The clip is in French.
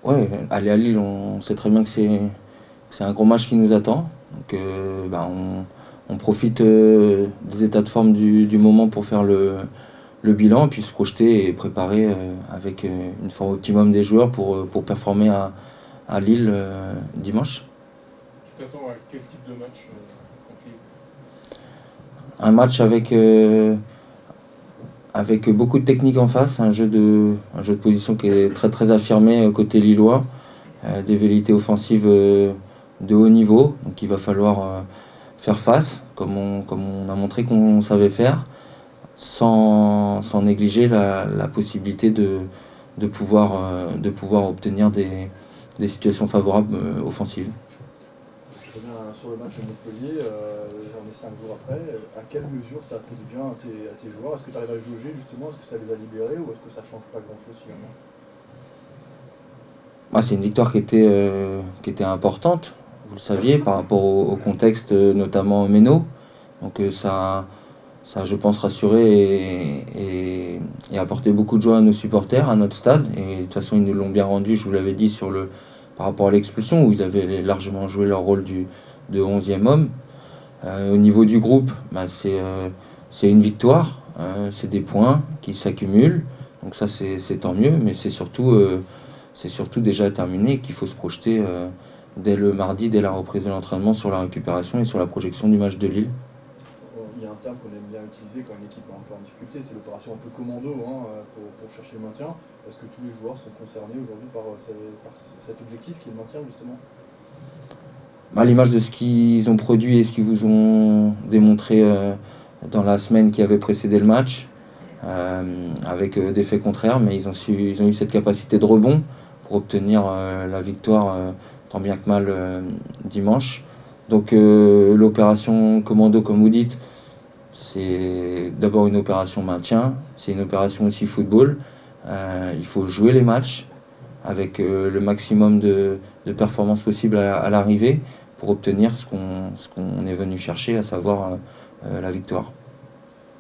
Ouais, aller à Lille, on sait très bien que c'est un gros match qui nous attend. Donc on profite des états de forme du moment pour faire le bilan, et puis se projeter et préparer avec une forme optimum des joueurs pour performer à Lille dimanche. Tu t'attends à quel type de match contre Lille? Un match avec beaucoup de technique en face, un jeu de position qui est très très affirmé côté lillois, des velléités offensives de haut niveau, donc il va falloir faire face, comme on a montré qu'on savait faire, sans négliger la possibilité de pouvoir obtenir des situations favorables offensives. Je reviens sur le match de Montpellier, j'en ai 5 jours après. À quelle mesure ça faisait bien à tes joueurs? Est-ce que tu arrives à le jauger justement? Est-ce que ça les a libérés ou est-ce que ça change pas grand-chose finalement? Moi, c'est une victoire qui était importante, vous le saviez, par rapport au contexte, notamment Méno. Donc ça, je pense, rassuré et apporté beaucoup de joie à nos supporters, à notre stade. Et de toute façon, ils nous l'ont bien rendu, je vous l'avais dit, par rapport à l'expulsion, où ils avaient largement joué leur rôle de 11e homme. Au niveau du groupe, bah, c'est une victoire, c'est des points qui s'accumulent. Donc ça, c'est tant mieux, mais c'est surtout déjà terminé et qu'il faut se projeter dès le mardi, dès la reprise de l'entraînement, sur la récupération et sur la projection du match de Lille. Il y a un terme qu'on aime bien utiliser quand une équipe est un peu en difficulté, c'est l'opération un peu commando pour chercher le maintien. Est-ce que tous les joueurs sont concernés aujourd'hui par cet objectif qui est le maintien justement? À l'image de ce qu'ils ont produit et ce qu'ils vous ont démontré dans la semaine qui avait précédé le match, avec des faits contraires, mais ils ont eu cette capacité de rebond pour obtenir la victoire tant bien que mal dimanche. Donc l'opération commando, comme vous dites, c'est d'abord une opération maintien, c'est une opération aussi football. Il faut jouer les matchs avec le maximum de performances possibles à l'arrivée pour obtenir ce qu'on est venu chercher, à savoir la victoire.